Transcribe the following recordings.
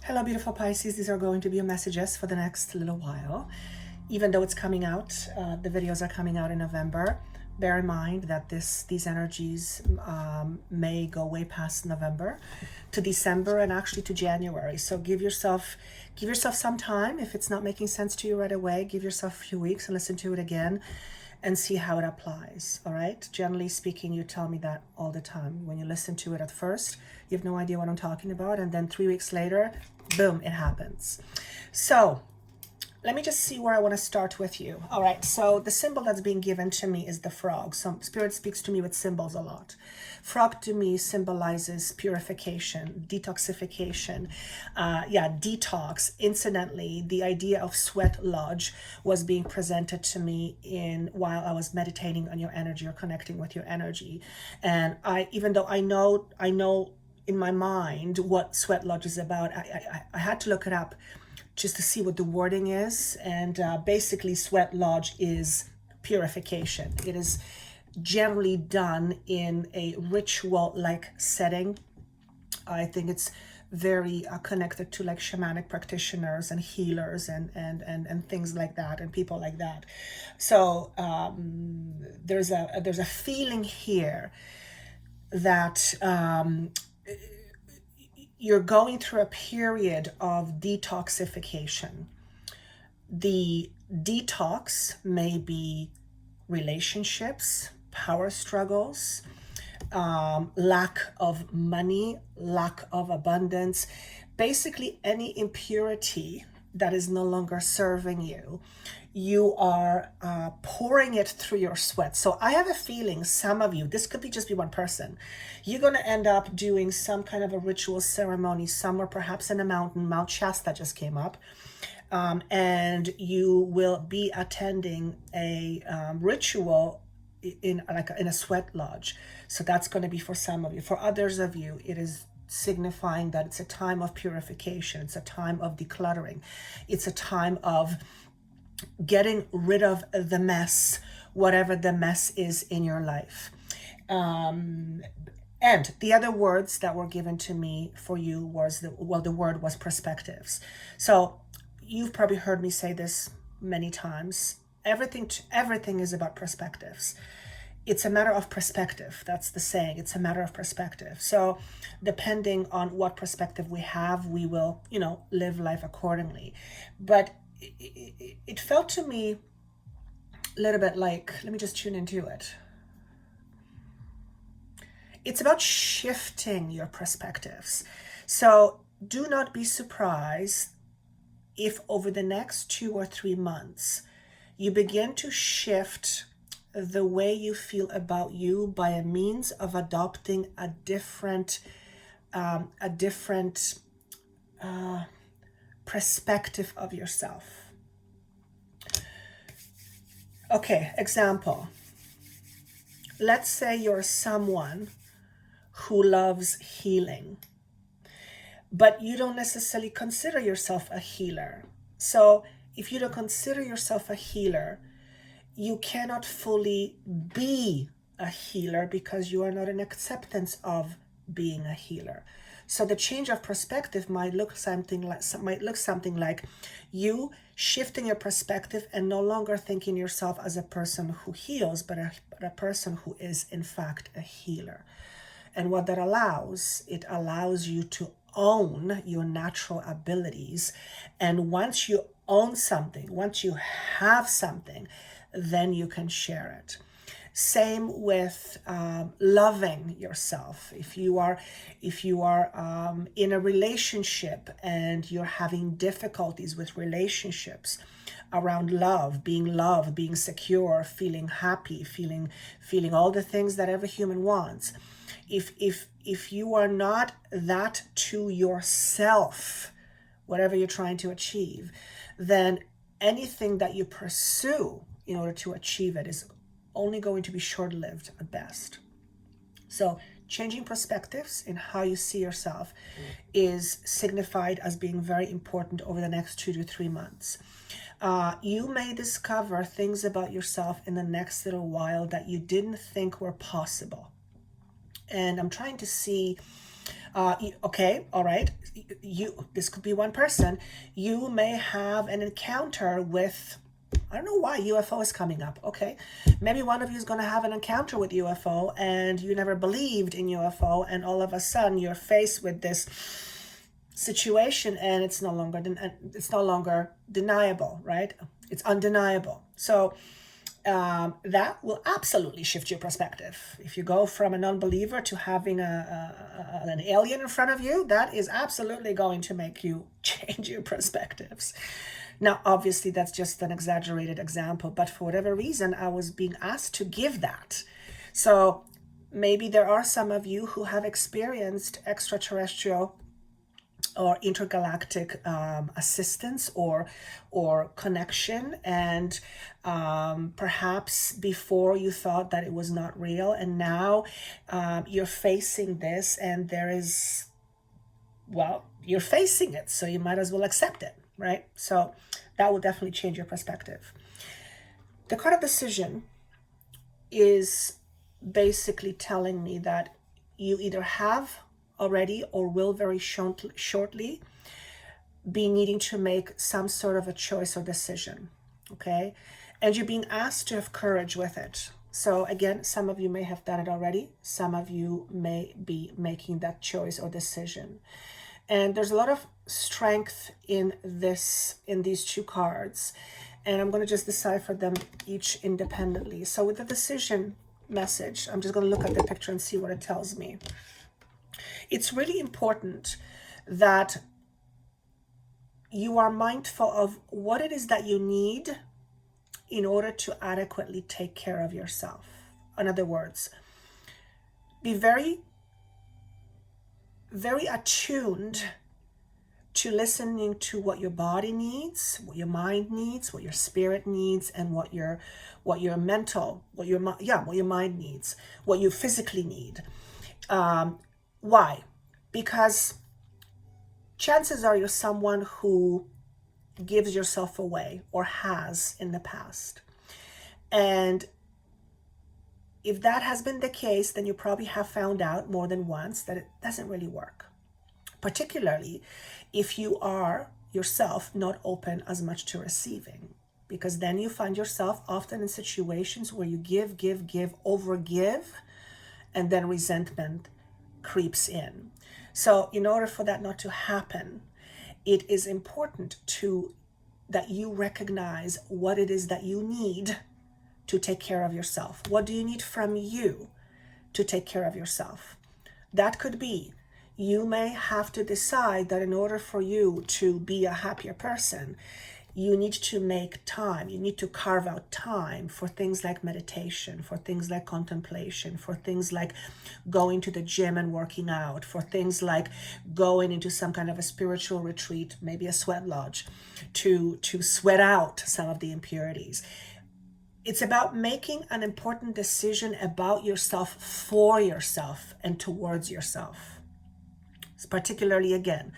Hello, beautiful Pisces. These are going to be your messages for the next little while. Even though it's coming out, the videos are coming out in November. Bear in mind that these energies may go way past November to December and actually to January. So give yourself some time. If it's not making sense to you right away, give yourself a few weeks and listen to it again and see how it applies. All right. Generally speaking, you tell me that all the time. When you listen to it at first, you have no idea what I'm talking about. And then 3 weeks later, boom, it happens. So let me just see where I want to start with you. All right, so the symbol that's being given to me is the frog. So Spirit speaks to me with symbols a lot. Frog to me symbolizes purification, detoxification. Detox. Incidentally, the idea of sweat lodge was being presented to me while I was meditating on your energy or connecting with your energy. And even though I know in my mind what sweat lodge is about, I had to look it up just to see what the wording is. And basically sweat lodge is purification. It is generally done in a ritual-like setting. I think it's very connected to like shamanic practitioners and healers and things like that, and people like that. So there's a feeling here that you're going through a period of detoxification. The detox may be relationships, power struggles, lack of money, lack of abundance, basically any impurity that is no longer serving you. You are pouring it through your sweat. So I have a feeling some of you, this could just be one person, you're going to end up doing some kind of a ritual ceremony somewhere, perhaps in a mountain. Mount Shasta just came up. And you will be attending a ritual in a sweat lodge. So that's going to be for some of you. For others of you, it is signifying that it's a time of purification. It's a time of decluttering. It's a time of getting rid of the mess, whatever the mess is in your life. And the other words that were given to me for you was the word was perspectives. So you've probably heard me say this many times. Everything is about perspectives. It's a matter of perspective. That's the saying. It's a matter of perspective. So depending on what perspective we have, we will, live life accordingly. But it felt to me a little bit like, let me just tune into it. It's about shifting your perspectives. So do not be surprised if over the next 2 or 3 months, you begin to shift the way you feel about you by a means of adopting a different perspective of yourself. Okay, example. Let's say you're someone who loves healing, but you don't necessarily consider yourself a healer. So if you don't consider yourself a healer, you cannot fully be a healer because you are not in acceptance of being a healer. So the change of perspective might look something like you shifting your perspective and no longer thinking yourself as a person who heals, but a person who is in fact a healer. And what that allows, it allows you to own your natural abilities. And once you own something, once you have something, then you can share it. Same with loving yourself. If you are in a relationship and you're having difficulties with relationships around love, being secure, feeling happy, feeling all the things that every human wants. If you are not that to yourself, whatever you're trying to achieve, then anything that you pursue in order to achieve it is only going to be short-lived at best. So changing perspectives in how you see yourself is signified as being very important over the next 2 to 3 months. You may discover things about yourself in the next little while that you didn't think were possible. And I'm trying to see Okay, all right. This could be one person. You may have an encounter with, I don't know why UFO is coming up. Okay, maybe one of you is going to have an encounter with UFO, and you never believed in UFO, and all of a sudden you're faced with this situation, and it's no longer deniable, right? It's undeniable. So that will absolutely shift your perspective. If you go from a non-believer to having an alien in front of you, that is absolutely going to make you change your perspectives. Now, obviously, that's just an exaggerated example, but for whatever reason, I was being asked to give that. So maybe there are some of you who have experienced extraterrestrial or intergalactic assistance or connection, and perhaps before you thought that it was not real, and now you're facing this, and you're facing it, so you might as well accept it, right? So that will definitely change your perspective. The card of decision is basically telling me that you either have already or will very shortly be needing to make some sort of a choice or decision, okay? And you're being asked to have courage with it. So again, some of you may have done it already. Some of you may be making that choice or decision. And there's a lot of strength in these two cards. And I'm going to just decipher them each independently. So with the decision message, I'm just going to look at the picture and see what it tells me. It's really important that you are mindful of what it is that you need in order to adequately take care of yourself. In other words, be very, very attuned to listening to what your body needs, what your mind needs, what your spirit needs, and what your mind needs, what you physically need. Why? Because chances are you're someone who gives yourself away or has in the past. And if that has been the case, then you probably have found out more than once that it doesn't really work. Particularly if you are yourself not open as much to receiving. Because then you find yourself often in situations where you give, overgive, and then resentment creeps in. So in order for that not to happen, it is important that you recognize what it is that you need to take care of yourself. What do you need from you to take care of yourself? That could be, you may have to decide that in order for you to be a happier person, you need to make time, you need to carve out time for things like meditation, for things like contemplation, for things like going to the gym and working out, for things like going into some kind of a spiritual retreat, maybe a sweat lodge, to sweat out some of the impurities. It's about making an important decision about yourself, for yourself, and towards yourself. Particularly, again,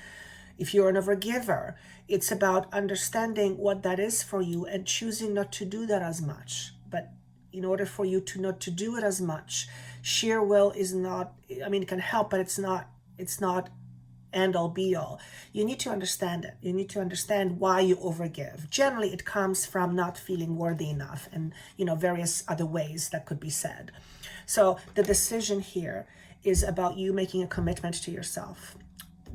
if you're an overgiver, it's about understanding what that is for you and choosing not to do that as much. But in order for you to not to do it as much, sheer will is not, it can help, but it's not end all be all. You need to understand it. You need to understand why you overgive. Generally, it comes from not feeling worthy enough, and various other ways that could be said. So the decision here is about you making a commitment to yourself.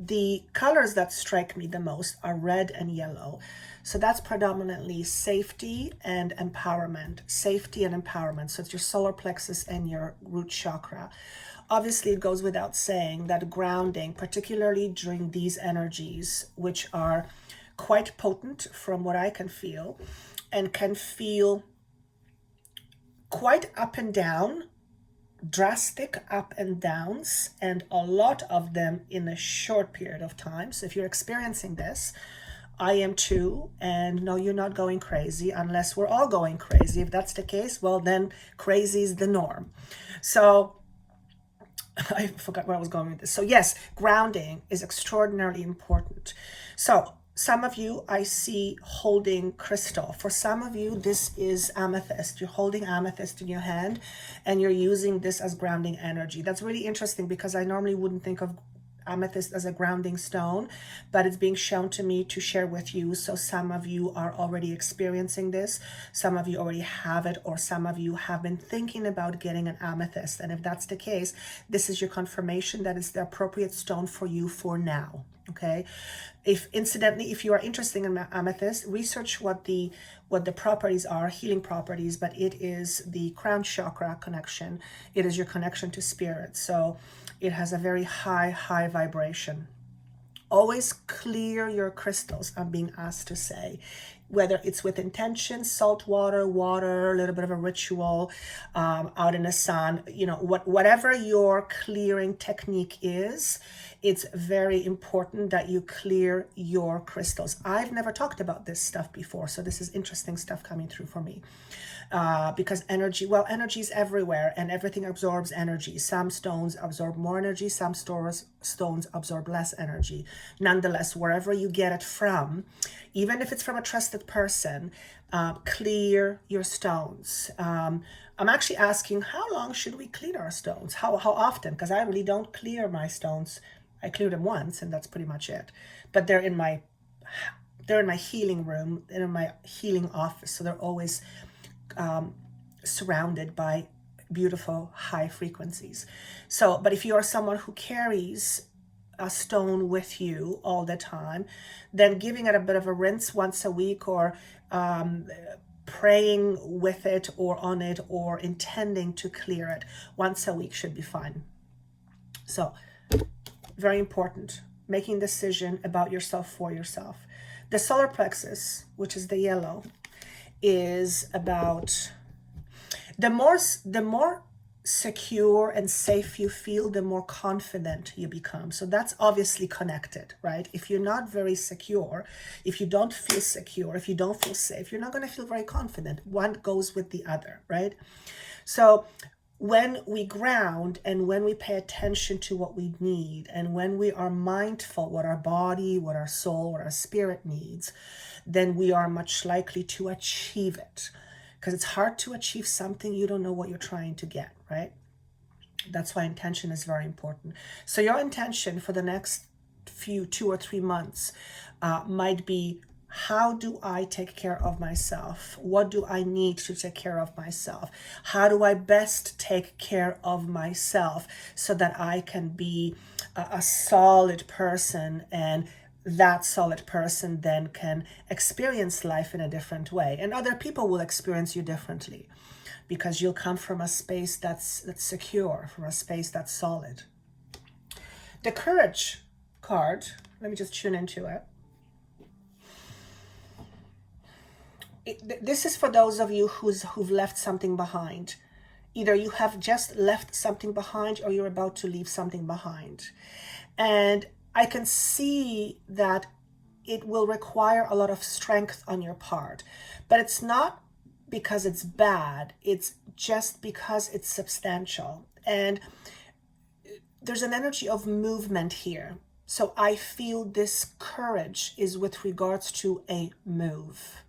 The colors that strike me the most are red and yellow. So that's predominantly safety and empowerment. Safety and empowerment. So it's your solar plexus and your root chakra. Obviously, it goes without saying that grounding, particularly during these energies, which are quite potent from what I can feel, and can feel quite up and down, drastic up and downs, and a lot of them in a short period of time. So if you're experiencing this, I am too, and no, you're not going crazy unless we're all going crazy. If that's the case, well, then crazy is the norm. So I forgot where I was going with this. So yes, grounding is extraordinarily important. So some of you I see holding crystal. For some of you, this is amethyst. You're holding amethyst in your hand and you're using this as grounding energy. That's really interesting because I normally wouldn't think of amethyst as a grounding stone, but it's being shown to me to share with you. So some of you are already experiencing this, some of you already have it, or some of you have been thinking about getting an amethyst. And if that's the case, this is your confirmation that it's the appropriate stone for you for now. Okay, if incidentally, if you are interested in amethyst, research what the properties are, healing properties, but it is the crown chakra connection. It is your connection to spirit. So it has a very high vibration. Always clear your crystals, I'm being asked to say, whether it's with intention, salt water, a little bit of a ritual, out in the sun, you know, whatever your clearing technique is, it's very important that you clear your crystals. I've never talked about this stuff before, so this is interesting stuff coming through for me. Because energy is everywhere and everything absorbs energy. Some stones absorb more energy, some stones absorb less energy. Nonetheless, wherever you get it from, even if it's from a trusted person, clear your stones. I'm actually asking, how long should we clear our stones? How often? Because I really don't clear my stones. I clear them once and that's pretty much it. But they're in my healing room, they're in my healing office, so they're always surrounded by beautiful high frequencies. So, but if you are someone who carries a stone with you all the time, then giving it a bit of a rinse once a week, or praying with it or on it, or intending to clear it once a week should be fine. So, very important, making decision about yourself for yourself. The solar plexus, which is the yellow, is about the more secure and safe you feel, the more confident you become. So that's obviously connected, right? If you're not very secure, if you don't feel secure, if you don't feel safe, you're not going to feel very confident. One goes with the other, right? So when we ground and when we pay attention to what we need, and when we are mindful what our body, what our soul, what our spirit needs, then we are much likely to achieve it. Because it's hard to achieve something you don't know what you're trying to get, right? That's why intention is very important. So your intention for the next 2 or 3 months might be, how do I take care of myself? What do I need to take care of myself? How do I best take care of myself so that I can be a solid person, and that solid person then can experience life in a different way? And other people will experience you differently, because you'll come from a space that's secure, from a space that's solid. The Courage card, let me just tune into it. This is for those of you who've left something behind. Either you have just left something behind, or you're about to leave something behind. And I can see that it will require a lot of strength on your part, but it's not because it's bad, it's just because it's substantial. And there's an energy of movement here. So I feel this courage is with regards to a move.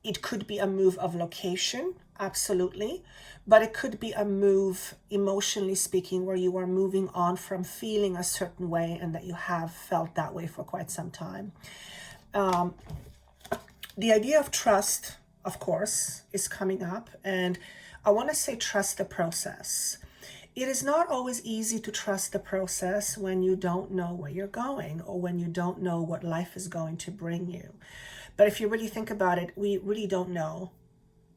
It could be a move of location, absolutely, but it could be a move, emotionally speaking, where you are moving on from feeling a certain way, and that you have felt that way for quite some time. The idea of trust, of course, is coming up, and I want to say trust the process. It is not always easy to trust the process when you don't know where you're going, or when you don't know what life is going to bring you. But if you really think about it, we really don't know.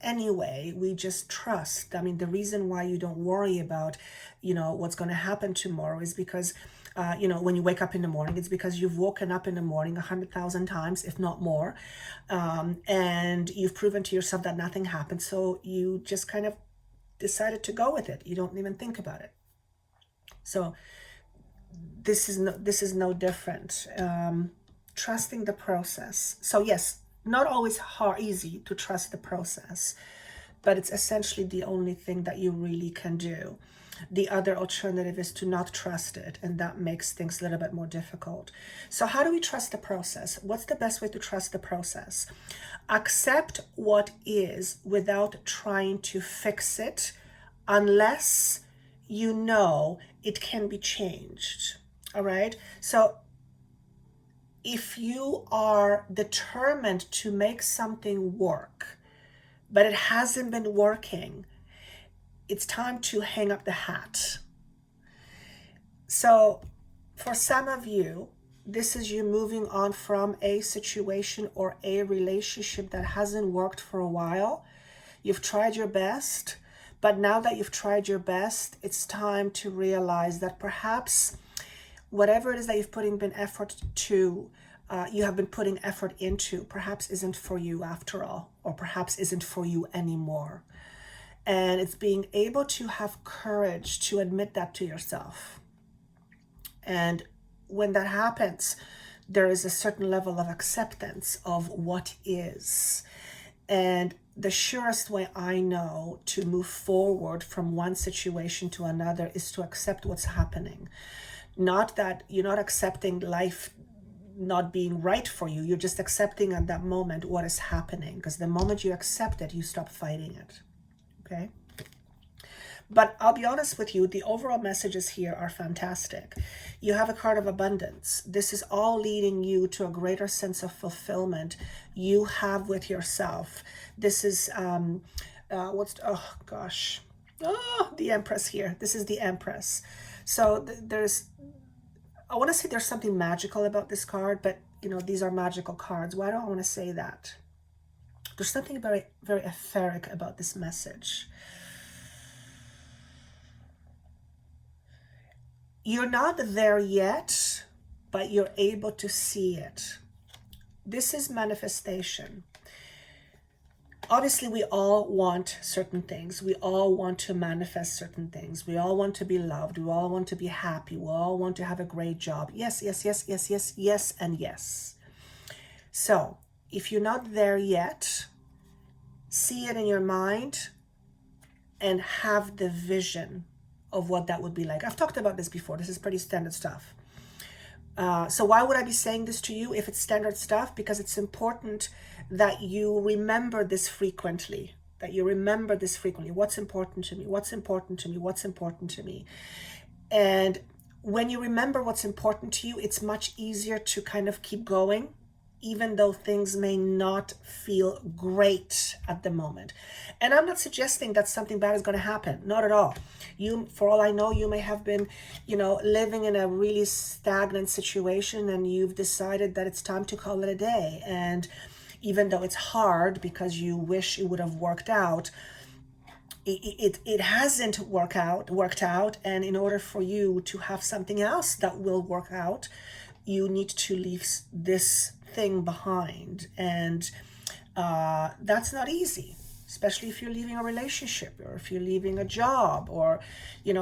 Anyway, we just trust. I mean, the reason why you don't worry about, what's going to happen tomorrow is because, when you wake up in the morning, it's because you've woken up in the morning 100,000 times, if not more. And you've proven to yourself that nothing happened. So you just kind of decided to go with it. You don't even think about it. So this is no different. Trusting the process. So yes, not always easy to trust the process, but it's essentially the only thing that you really can do. The other alternative is to not trust it, and that makes things a little bit more difficult. So how do we trust the process? What's the best way to trust the process? Accept what is without trying to fix it, unless you know it can be changed. All right. So if you are determined to make something work, but it hasn't been working, it's time to hang up the hat. So for some of you, this is you moving on from a situation or a relationship that hasn't worked for a while. You've tried your best, but now that you've tried your best, it's time to realize that perhaps whatever it is that you've been effort to, you have been putting effort into, perhaps isn't for you after all, or perhaps isn't for you anymore. And it's being able to have courage to admit that to yourself. And when that happens, there is a certain level of acceptance of what is. And the surest way I know to move forward from one situation to another is to accept what's happening. Not that you're not accepting life not being right for you. You're just accepting at that moment what is happening. Because the moment you accept it, you stop fighting it. Okay? But I'll be honest with you, the overall messages here are fantastic. You have a card of abundance. This is all leading you to a greater sense of fulfillment you have with yourself. This is, the Empress here. This is the Empress. So I want to say there's something magical about this card, but these are magical cards. Why do I want to say that? There's something very, very etheric about this message. You're not there yet, but you're able to see it. This is manifestation. Obviously, we all want certain things. We all want to manifest certain things. We all want to be loved. We all want to be happy. We all want to have a great job. Yes, yes, yes, yes, yes, yes, and yes. So if you're not there yet, see it in your mind and have the vision of what that would be like. I've talked about this before. This is pretty standard stuff. So why would I be saying this to you if it's standard stuff? Because it's important that you remember this frequently. What's important to me? What's important to me? What's important to me? And when you remember what's important to you, it's much easier to kind of keep going, even though things may not feel great at the moment. And I'm not suggesting that something bad is going to happen. Not at all. For all I know, you may have been, living in a really stagnant situation and you've decided that it's time to call it a day. And even though it's hard because you wish it would have worked out, it hasn't worked out. And in order for you to have something else that will work out, you need to leave this thing behind. And that's not easy, especially if you're leaving a relationship or if you're leaving a job or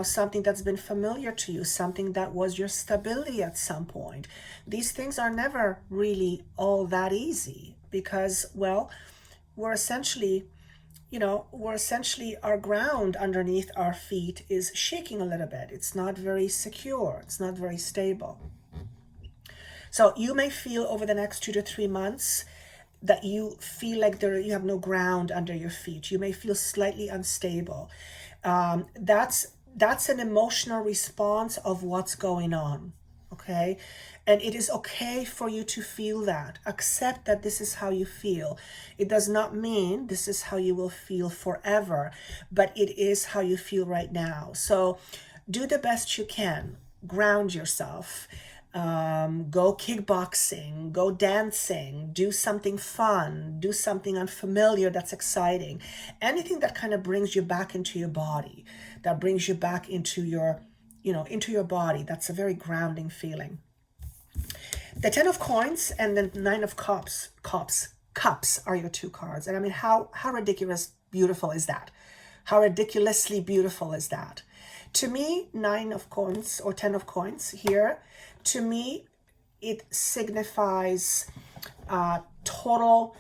something that's been familiar to you, something that was your stability at some point. These things are never really all that easy because, well, we're essentially our ground underneath our feet is shaking a little bit. It's not very secure. It's not very stable. So you may feel over the next 2 to 3 months that you feel like you have no ground under your feet. You may feel slightly unstable. That's an emotional response of what's going on, okay? And it is okay for you to feel that. Accept that this is how you feel. It does not mean this is how you will feel forever, but it is how you feel right now. So do the best you can. Ground yourself. Go kickboxing, go dancing, do something fun, do something unfamiliar that's exciting. Anything that kind of brings you back into your body, that brings you back into your body. That's a very grounding feeling. The 10 of coins and the 9 of cups are your two cards. And I mean, how ridiculous beautiful is that? How ridiculously beautiful is that? To me, 9 of coins or 10 of coins here, to me, it signifies total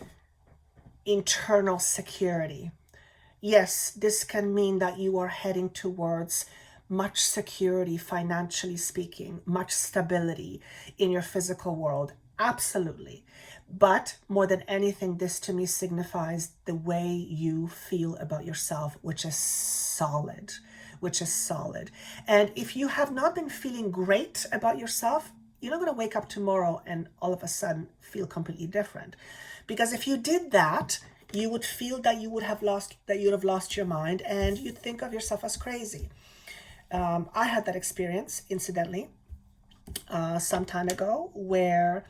internal security. Yes, this can mean that you are heading towards much security, financially speaking, much stability in your physical world. Absolutely. But more than anything, this to me signifies the way you feel about yourself, which is solid, which is solid. And if you have not been feeling great about yourself, you're not going to wake up tomorrow and all of a sudden feel completely different. Because if you did that, you would feel that you would have lost your mind, and you'd think of yourself as crazy. I had that experience, incidentally, some time ago, where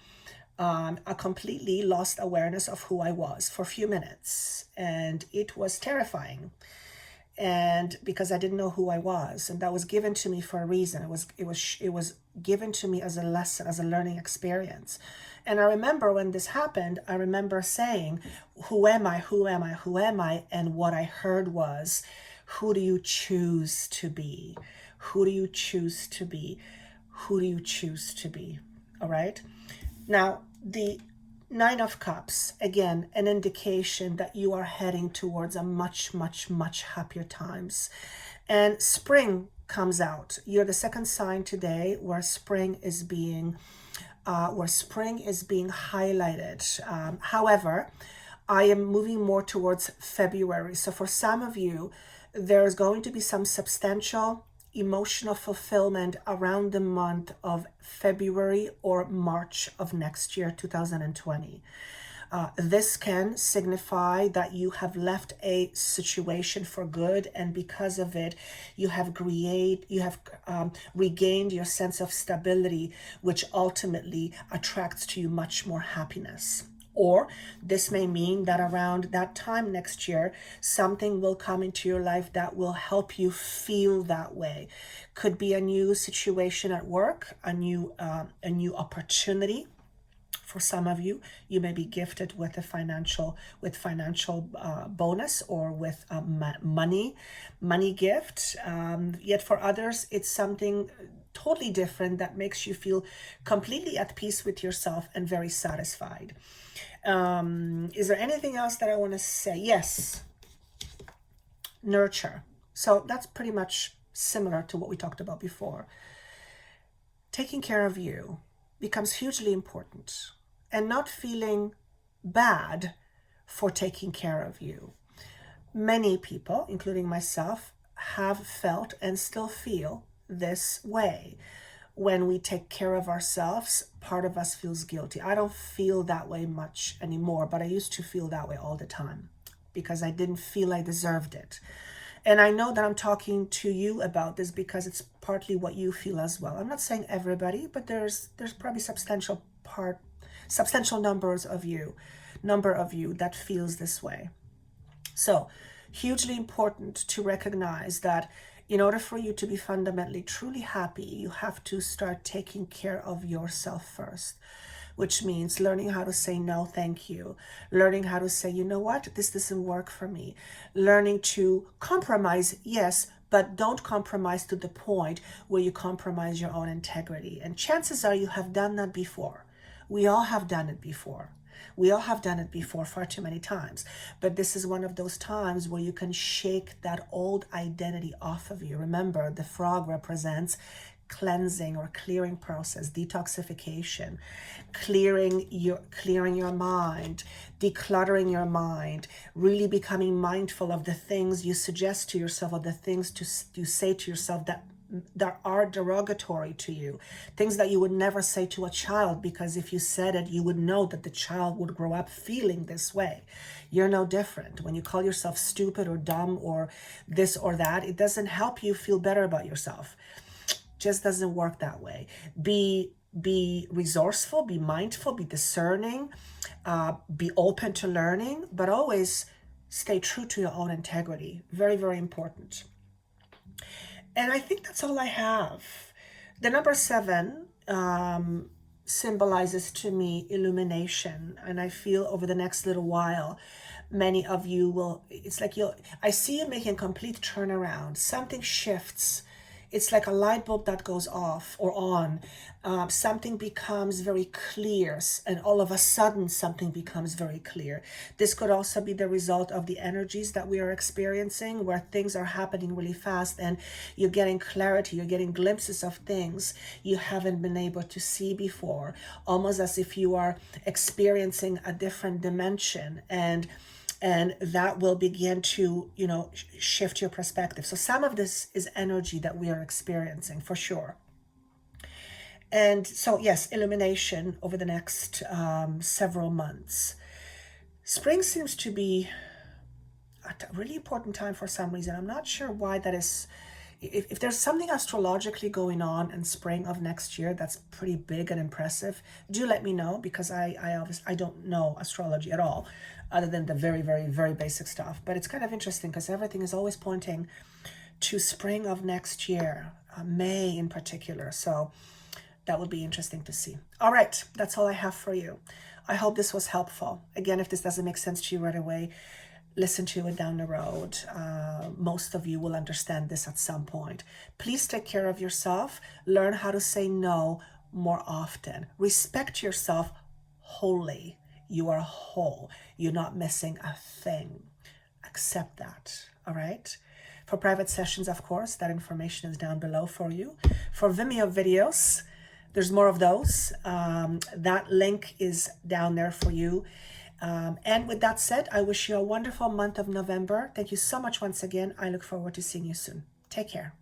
I completely lost awareness of who I was for a few minutes, and it was terrifying. And because I didn't know who I was, and that was given to me for a reason. It was given to me as a lesson, as a learning experience. And I remember when this happened, I remember saying, who am I? Who am I? Who am I? And what I heard was, who do you choose to be? Who do you choose to be? Who do you choose to be? All right. Now, the Nine of Cups, again, an indication that you are heading towards a much, much, much happier times. And spring comes out. You're the second sign today where spring is being highlighted. However, I am moving more towards February. So for some of you, there's going to be some substantial emotional fulfillment around the month of February or March of next year, 2020. This can signify that you have left a situation for good, and because of it, you have regained your sense of stability, which ultimately attracts to you much more happiness. Or this may mean that around that time next year, something will come into your life that will help you feel that way. Could be a new situation at work, a new opportunity. For some of you, you may be gifted with a financial bonus, or with a money gift. Yet for others, it's something totally different that makes you feel completely at peace with yourself and very satisfied. Is there anything else that I want to say? Yes. Nurture. So that's pretty much similar to what we talked about before. Taking care of you becomes hugely important, and not feeling bad for taking care of you. Many people, including myself, have felt and still feel this way. When we take care of ourselves, part of us feels guilty. I don't feel that way much anymore, but I used to feel that way all the time because I didn't feel I deserved it. And I know that I'm talking to you about this because it's partly what you feel as well. I'm not saying everybody, but there's probably substantial number of you that feels this way. So, hugely important to recognize that in order for you to be fundamentally truly happy, you have to start taking care of yourself first, which means learning how to say no, thank you. Learning how to say, you know what, this doesn't work for me. Learning to compromise, yes, but don't compromise to the point where you compromise your own integrity. And chances are you have done that before. We all have done it before. We all have done it before, far too many times. But this is one of those times where you can shake that old identity off of you. Remember, the frog represents cleansing or clearing process, detoxification, clearing your mind, decluttering your mind, really becoming mindful of the things you suggest to yourself, or the things you say to yourself that are derogatory to you, things that you would never say to a child, because if you said it, you would know that the child would grow up feeling this way. You're no different. When you call yourself stupid or dumb or this or that, it doesn't help you feel better about yourself. Just doesn't work that way. Be resourceful, be mindful, be discerning, be open to learning, but always stay true to your own integrity. Very, very important. And I think that's all I have. The number 7 symbolizes to me illumination. And I feel over the next little while, many of you will, I see you making a complete turnaround. Something shifts. It's like a light bulb that goes off or on. Something becomes very clear, and all of a sudden something becomes very clear. This could also be the result of the energies that we are experiencing, where things are happening really fast and you're getting clarity, you're getting glimpses of things you haven't been able to see before, almost as if you are experiencing a different dimension. And And that will begin to, shift your perspective. So some of this is energy that we are experiencing for sure. And so, yes, illumination over the next several months. Spring seems to be a really important time for some reason. I'm not sure why that is. If there's something astrologically going on in spring of next year that's pretty big and impressive, do let me know, because I don't know astrology at all, other than the very, very, very basic stuff. But it's kind of interesting because everything is always pointing to spring of next year, May in particular. So that would be interesting to see. All right, that's all I have for you. I hope this was helpful. Again, if this doesn't make sense to you right away, listen to it down the road. Most of you will understand this at some point. Please take care of yourself. Learn how to say no more often. Respect yourself wholly. You are whole. You're not missing a thing. Accept that. All right? For private sessions, of course, that information is down below for you. For Vimeo videos, there's more of those. That link is down there for you. And with that said, I wish you a wonderful month of November. Thank you so much once again. I look forward to seeing you soon. Take care.